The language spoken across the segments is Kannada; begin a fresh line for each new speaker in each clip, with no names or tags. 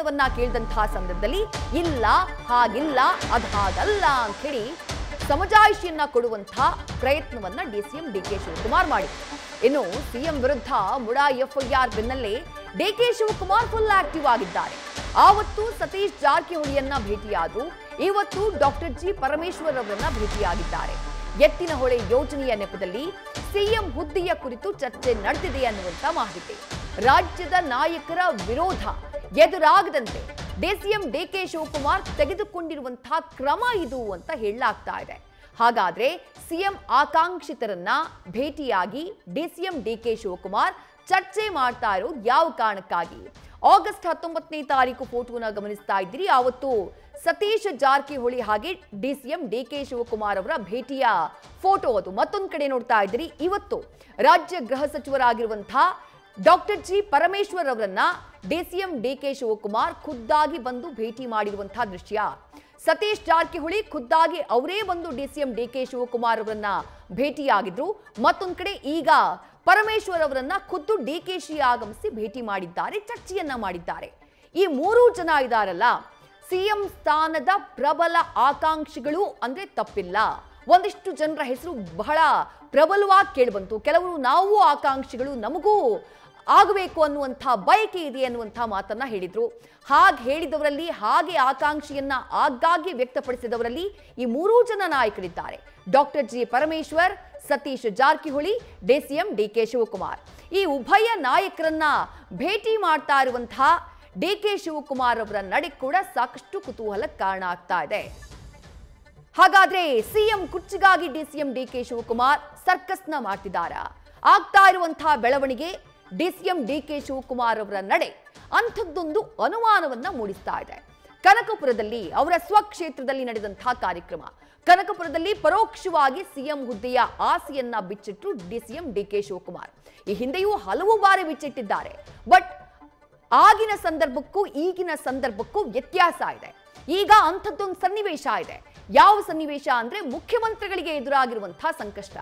ಪ್ರಶ್ನವನ್ನ ಕೇಳಿದಂತಹ ಸಂದರ್ಭದಲ್ಲಿ ಇಲ್ಲ ಹಾಗಿಲ್ಲ ಅದು ಹಾಗಲ್ಲ ಅಂತ ಹೇಳಿ ಸಮಜಾಯಿಷಿಯನ್ನ ಕೊಡುವಂತಹ ಪ್ರಯತ್ನವನ್ನ ಡಿಸಿಎಂ ಡಿಕೆ ಶಿವಕುಮಾರ್ ಮಾಡಿದ್ರು. ಇನ್ನು ಸಿಎಂ ವಿರುದ್ಧ ಮುಡಾ ಎಫ್ಐಆರ್ ಬೆನ್ನಲ್ಲೇ ಡಿಕೆ ಶಿವಕುಮಾರ್ ಫುಲ್ ಆಕ್ಟಿವ್ ಆಗಿದ್ದಾರೆ. ಆವತ್ತು ಸತೀಶ್ ಜಾರಕಿಹೊಳಿಯನ್ನ ಭೇಟಿಯಾದ್ರು, ಇವತ್ತು ಡಾಕ್ಟರ್ ಜಿ ಪರಮೇಶ್ವರ್ ಅವರನ್ನ ಭೇಟಿಯಾಗಿದ್ದಾರೆ. ಎತ್ತಿನಹೊಳೆ ಯೋಜನೆಯ ನೆಪದಲ್ಲಿ ಸಿಎಂ ಹುದ್ದೆಯ ಕುರಿತು ಚರ್ಚೆ ನಡೆದಿದೆ ಅನ್ನುವಂತ ಮಾಹಿತಿ. ರಾಜ್ಯದ ನಾಯಕರ ವಿರೋಧ ಎದುರಾಗದಂತೆ ಡಿಸಿಎಂ ಡಿಕೆ ಶಿವಕುಮಾರ್ ತೆಗೆದುಕೊಂಡಿರುವಂತಹ ಕ್ರಮ ಇದು ಅಂತ ಹೇಳಲಾಗ್ತಾ ಇದೆ. ಹಾಗಾದ್ರೆ ಸಿಎಂ ಆಕಾಂಕ್ಷಿತರನ್ನ ಭೇಟಿಯಾಗಿ ಡಿಸಿಎಂ ಡಿಕೆ ಶಿವಕುಮಾರ್ ಚರ್ಚೆ ಮಾಡ್ತಾ ಇರೋದು ಯಾವ ಕಾರಣಕ್ಕಾಗಿ? ಆಗಸ್ಟ್ 19ನೇ ತಾರೀಕು ಫೋಟೋನ ಗಮನಿಸ್ತಾ ಇದ್ದೀರಿ. ಆವತ್ತು ಸತೀಶ್ ಜಾರಕಿಹೊಳಿ ಹಾಗೆ ಡಿಸಿಎಂ ಡಿಕೆ ಶಿವಕುಮಾರ್ ಅವರ ಭೇಟಿಯ ಫೋಟೋ ಅದು. ಮತ್ತೊಂದು ಕಡೆ ನೋಡ್ತಾ ಇದ್ದೀರಿ, ಇವತ್ತು ರಾಜ್ಯ ಗೃಹ ಸಚಿವರಾಗಿರುವಂತಹ ಡಾಕ್ಟರ್ ಜಿ ಪರಮೇಶ್ವರ್ ಅವರನ್ನ ಡಿಸಿಎಂ ಡಿಕೆ ಶಿವಕುಮಾರ್ ಖುದ್ದಾಗಿ ಬಂದು ಭೇಟಿ ಮಾಡಿರುವಂತಹ ದೃಶ್ಯ. ಸತೀಶ್ ಜಾರಕಿಹೊಳಿ ಖುದ್ದಾಗಿ ಅವರೇ ಬಂದು ಡಿಸಿಎಂ ಡಿಕೆ ಶಿವಕುಮಾರ್ ಅವರನ್ನ ಭೇಟಿಯಾಗಿದ್ರು. ಮತ್ತೊಂದು ಕಡೆ ಈಗ ಪರಮೇಶ್ವರ್ ಅವರನ್ನ ಖುದ್ದು ಡಿಕೆಶಿ ಆಗಮಿಸಿ ಭೇಟಿ ಮಾಡಿದ್ದಾರೆ, ಚರ್ಚೆಯನ್ನ ಮಾಡಿದ್ದಾರೆ. ಈ ಮೂರೂ ಜನ ಇದಾರಲ್ಲ, ಸಿಎಂ ಸ್ಥಾನದ ಪ್ರಬಲ ಆಕಾಂಕ್ಷಿಗಳು ಅಂದ್ರೆ ತಪ್ಪಿಲ್ಲ. ಒಂದಿಷ್ಟು ಜನರ ಹೆಸರು ಬಹಳ ಪ್ರಬಲವಾಗಿ ಕೇಳಿಬಂತು. ಕೆಲವರು ನಾವು ಆಕಾಂಕ್ಷಿಗಳು, ನಮಗೂ ಆಗಬೇಕು ಅನ್ನುವಂಥ ಬಯಕೆ ಇದೆ ಅನ್ನುವಂಥ ಮಾತನ್ನ ಹೇಳಿದ್ರು. ಹಾಗೆ ಹೇಳಿದವರಲ್ಲಿ, ಹಾಗೆ ಆಕಾಂಕ್ಷೆಯನ್ನ ಆಗಾಗ್ಗೆ ವ್ಯಕ್ತಪಡಿಸಿದವರಲ್ಲಿ ಈ ಮೂರೂ ಜನ ನಾಯಕರಿದ್ದಾರೆ. Doctor G Parameshwar, Satish Jarkiholi, DCM DK Shivakumar. ಈ ಉಭಯ ನಾಯಕರನ್ನ ಭೇಟಿ ಮಾಡ್ತಾ ಇರುವಂತಹ ಡಿಕೆ ಶಿವಕುಮಾರ್ ಅವರ ನಡೆ ಕೂಡ ಸಾಕಷ್ಟು ಕುತೂಹಲಕ್ಕೆ ಕಾರಣ ಆಗ್ತಾ ಇದೆ. ಹಾಗಾದ್ರೆ ಸಿಎಂ ಕುರ್ಚಿಗಾಗಿ ಡಿಸಿಎಂ ಡಿಕೆ ಶಿವಕುಮಾರ್ ಸರ್ಕಸ್ನ ಮಾಡ್ತಿದ್ದಾರಾ? ಆಗ್ತಾ ಇರುವಂತಹ ಬೆಳವಣಿಗೆ ಡಿಸಿಎಂ ಡಿಕೆ ಶಿವಕುಮಾರ್ ಅವರ ನಡೆ ಅಂಥದ್ದೊಂದು ಅನುಮಾನವನ್ನ ಮೂಡಿಸ್ತಾ ಇದೆ. ಕನಕಪುರದಲ್ಲಿ ಅವರ ಸ್ವಕ್ಷೇತ್ರದಲ್ಲಿ ನಡೆದಂತಹ ಕಾರ್ಯಕ್ರಮ, ಕನಕಪುರದಲ್ಲಿ ಪರೋಕ್ಷವಾಗಿ ಸಿಎಂ ಹುದ್ದೆಯ ಆಸೆಯನ್ನ ಬಿಚ್ಚಿಟ್ರು ಡಿಸಿಎಂ ಡಿಕೆ ಶಿವಕುಮಾರ್. ಈ ಹಿಂದೆಯೂ ಹಲವು ಬಾರಿ ಬಿಚ್ಚಿಟ್ಟಿದ್ದಾರೆ. ಬಟ್ ಆಗಿನ ಸಂದರ್ಭಕ್ಕೂ ಈಗಿನ ಸಂದರ್ಭಕ್ಕೂ ವ್ಯತ್ಯಾಸ ಇದೆ. ಈಗ ಅಂಥದ್ದೊಂದು ಸನ್ನಿವೇಶ ಇದೆ. ಯಾವ ಸನ್ನಿವೇಶ ಅಂದ್ರೆ ಮುಖ್ಯಮಂತ್ರಿಗಳಿಗೆ ಎದುರಾಗಿರುವಂತಹ ಸಂಕಷ್ಟ.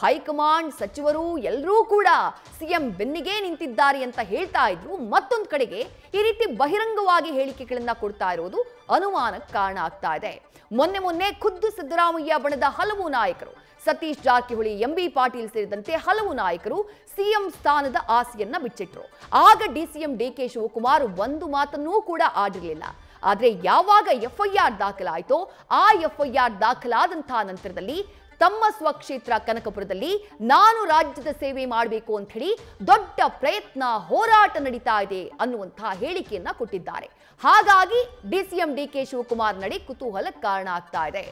ಹೈಕಮಾಂಡ್ ಸಚಿವರು ಎಲ್ಲರೂ ಕೂಡ ಸಿಎಂ ಬೆನ್ನಿಗೆ ನಿಂತಿದ್ದಾರೆ ಅಂತ ಹೇಳ್ತಾ ಇದ್ರು. ಮತ್ತೊಂದು ಕಡೆಗೆ ಈ ರೀತಿ ಬಹಿರಂಗವಾಗಿ ಹೇಳಿಕೆಗಳನ್ನ ಕೊಡ್ತಾ ಇರೋದು ಅನುಮಾನಕ್ಕೆ ಕಾರಣ ಆಗ್ತಾ ಇದೆ. ಮೊನ್ನೆ ಖುದ್ದು ಸಿದ್ದರಾಮಯ್ಯ ಬಣದ ಹಲವು ನಾಯಕರು, ಸತೀಶ್ ಜಾರಕಿಹೊಳಿ, ಎಂಬಿ ಪಾಟೀಲ್ ಸೇರಿದಂತೆ ಹಲವು ನಾಯಕರು ಸಿಎಂ ಸ್ಥಾನದ ಆಸೆಯನ್ನ ಬಿಚ್ಚಿಟ್ರು. ಆಗ ಡಿಸಿಎಂ ಡಿಕೆ ಶಿವಕುಮಾರ್ ಒಂದು ಮಾತನ್ನೂ ಕೂಡ ಆಡಿರಲಿಲ್ಲ. ಆದ್ರೆ ಯಾವಾಗ ಎಫ್ಐಆರ್ ದಾಖಲಾಯಿತೋ, ಆ ಎಫ್ಐಆರ್ ದಾಖಲಾದಂತಹ ನಂತರದಲ್ಲಿ ತಮ್ಮ ಸ್ವಕ್ಷೇತ್ರ ಕನಕಪುರದಲ್ಲಿ ನಾನು ರಾಜ್ಯದ ಸೇವೆ ಮಾಡಬೇಕು ಅಂತ ಹೇಳಿ ದೊಡ್ಡ ಪ್ರಯತ್ನ, ಹೋರಾಟ ನಡೀತಾ ಇದೆ ಅನ್ನುವಂತಹ ಹೇಳಿಕೆಯನ್ನ ಕೊಟ್ಟಿದ್ದಾರೆ. ಹಾಗಾಗಿ ಡಿಸಿಎಂ ಡಿಕೆ ಶಿವಕುಮಾರ್ ನಡೆ ಕುತೂಹಲಕ್ಕೆ ಕಾರಣ ಆಗ್ತಾ ಇದೆ.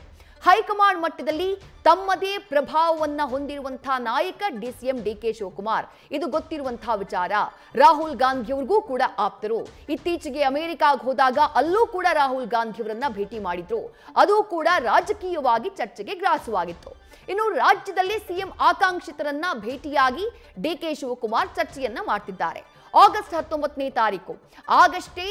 ಹೈಕಮಾಂಡ್ ಮಟ್ಟದಲ್ಲಿ ತಮ್ಮದೇ ಪ್ರಭಾವವನ್ನ ಹೊಂದಿರುವಂತಹ ನಾಯಕ ಡಿಸಿಎಂ ಡಿಕೆ ಶಿವಕುಮಾರ್, ಇದು ಗೊತ್ತಿರುವಂತಹ ವಿಚಾರ. ರಾಹುಲ್ ಗಾಂಧಿಯವರಿಗೂ ಕೂಡ ಆಪ್ತರು. ಇತ್ತೀಚೆಗೆ ಅಮೆರಿಕಾಗೆ ಹೋದಾಗ ಅಲ್ಲೂ ಕೂಡ ರಾಹುಲ್ ಗಾಂಧಿಯವರನ್ನ ಭೇಟಿ ಮಾಡಿದ್ರು. ಅದು ಕೂಡ ರಾಜಕೀಯವಾಗಿ ಚರ್ಚೆಗೆ ಗ್ರಾಸವಾಗಿತ್ತು. ಇನ್ನು ರಾಜ್ಯದಲ್ಲಿ ಸಿಎಂ ಆಕಾಂಕ್ಷಿತರನ್ನ ಭೇಟಿಯಾಗಿ ಡಿಕೆ ಶಿವಕುಮಾರ್ ಚರ್ಚೆಯನ್ನ ಮಾಡ್ತಿದ್ದಾರೆ. ಆಗಸ್ಟ್ 19ನೇ ತಾರೀಕು ಆಗಷ್ಟೇ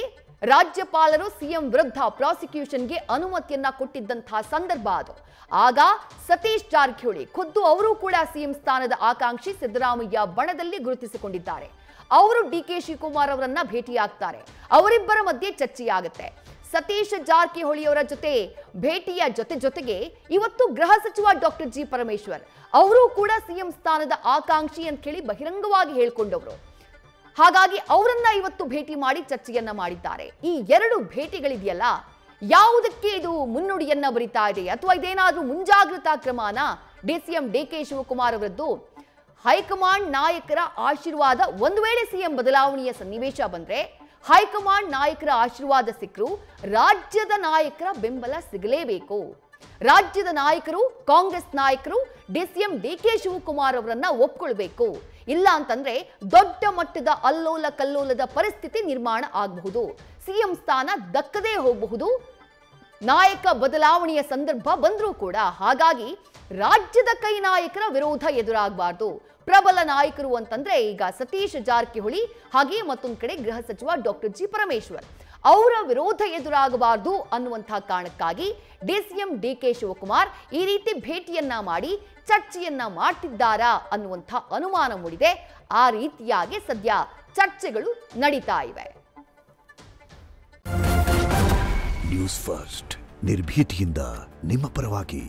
ರಾಜ್ಯಪಾಲರು ಸಿಎಂ ವಿರುದ್ಧ ಪ್ರಾಸಿಕ್ಯೂಷನ್ಗೆ ಅನುಮತಿಯನ್ನ ಕೊಟ್ಟಿದ್ದಂತಹ ಸಂದರ್ಭ ಅದು. ಆಗ ಸತೀಶ್ ಜಾರಕಿಹೊಳಿ ಖುದ್ದು ಅವರು ಕೂಡ ಸಿಎಂ ಸ್ಥಾನದ ಆಕಾಂಕ್ಷಿ ಸಿದ್ದರಾಮಯ್ಯ ಬಣದಲ್ಲಿ ಗುರುತಿಸಿಕೊಂಡಿದ್ದಾರೆ. ಅವರು ಡಿಕೆ ಶಿವಕುಮಾರ್ ಅವರನ್ನ ಭೇಟಿಯಾಗ್ತಾರೆ. ಅವರಿಬ್ಬರ ಮಧ್ಯೆ ಚರ್ಚೆಯಾಗುತ್ತೆ. ಸತೀಶ್ ಜಾರಕಿಹೊಳಿ ಅವರ ಜೊತೆ ಭೇಟಿಯ ಜೊತೆಗೆ ಇವತ್ತು ಗೃಹ ಸಚಿವ ಡಾಕ್ಟರ್ ಜಿ ಪರಮೇಶ್ವರ್ ಅವರು ಕೂಡ ಸಿಎಂ ಸ್ಥಾನದ ಆಕಾಂಕ್ಷಿ ಅಂತ ಹೇಳಿ ಬಹಿರಂಗವಾಗಿ ಹೇಳ್ಕೊಂಡವರು. ಹಾಗಾಗಿ ಅವರನ್ನ ಇವತ್ತು ಭೇಟಿ ಮಾಡಿ ಚರ್ಚೆಯನ್ನ ಮಾಡಿದ್ದಾರೆ. ಈ ಎರಡು ಭೇಟಿಗಳಿದೆಯಲ್ಲ, ಯಾವುದಕ್ಕೆ ಇದು ಮುನ್ನುಡಿಯನ್ನ ಬರಿತಾ ಇದೆ ಅಥವಾ ಇದೇನಾದ್ರೂ ಮುಂಜಾಗ್ರತಾ ಕ್ರಮನ ಡಿಸಿಎಂ ಡಿಕೆ ಶಿವಕುಮಾರ್ ಅವರದ್ದು? ಹೈಕಮಾಂಡ್ ನಾಯಕರ ಆಶೀರ್ವಾದ, ಒಂದು ವೇಳೆ ಸಿಎಂ ಬದಲಾವಣೆಯ ಸನ್ನಿವೇಶ ಬಂದ್ರೆ ಹೈಕಮಾಂಡ್ ನಾಯಕರ ಆಶೀರ್ವಾದ ಸಿಕ್ಕರು, ರಾಜ್ಯದ ನಾಯಕರ ಬೆಂಬಲ ಸಿಗಲೇಬೇಕು. ರಾಜ್ಯದ ನಾಯಕರು, ಕಾಂಗ್ರೆಸ್ ನಾಯಕರು ಡಿಸಿಎಂ ಡಿಕೆ ಶಿವಕುಮಾರ್ ಅವರನ್ನ ಒಪ್ಕೊಳ್ಬೇಕು. ಇಲ್ಲ ಅಂತಂದ್ರೆ ದೊಡ್ಡ ಮಟ್ಟದ ಅಲ್ಲೋಲ ಕಲ್ಲೋಲದ ಪರಿಸ್ಥಿತಿ ನಿರ್ಮಾಣ ಆಗಬಹುದು. ಸಿಎಂ ಸ್ಥಾನ ದಕ್ಕದೇ ಹೋಗಬಹುದು ನಾಯಕ ಬದಲಾವಣೆಯ ಸಂದರ್ಭ ಬಂದರೂ ಕೂಡ. ಹಾಗಾಗಿ ರಾಜ್ಯದ ಕೈ ನಾಯಕರ ವಿರೋಧ ಎದುರಾಗಬಾರ್ದು. ಪ್ರಬಲ ನಾಯಕರು ಅಂತಂದ್ರೆ ಈಗ ಸತೀಶ್ ಜಾರಕಿಹೊಳಿ, ಹಾಗೆ ಮತ್ತೊಂದು ಕಡೆ ಗೃಹ ಸಚಿವ ಡಾಕ್ಟರ್ ಜಿ ಪರಮೇಶ್ವರ್, ಅವರ ವಿರೋಧ ಎದುರಾಗಬಾರದು ಅನ್ನುವಂತಹ ಕಾರಣಕ್ಕಾಗಿ ಡಿಸಿಎಂ ಡಿಕೆ ಶಿವಕುಮಾರ್ ಈ ರೀತಿ ಭೇಟಿಯನ್ನ ಮಾಡಿ ಚರ್ಚೆಯನ್ನ ಮಾಡ್ತಿದ್ದಾರಾ ಅನ್ನುವಂಥ ಅನುಮಾನ ಮೂಡಿದೆ. ಆ ರೀತಿಯಾಗಿ ಸದ್ಯ ಚರ್ಚೆಗಳು ನಡೀತಾ ಇವೆ.
ನ್ಯೂಸ್ ಫಸ್ಟ್ ನಿರ್ಭೀತಿಯಿಂದ ನಿಮ್ಮ ಪರವಾಗಿ.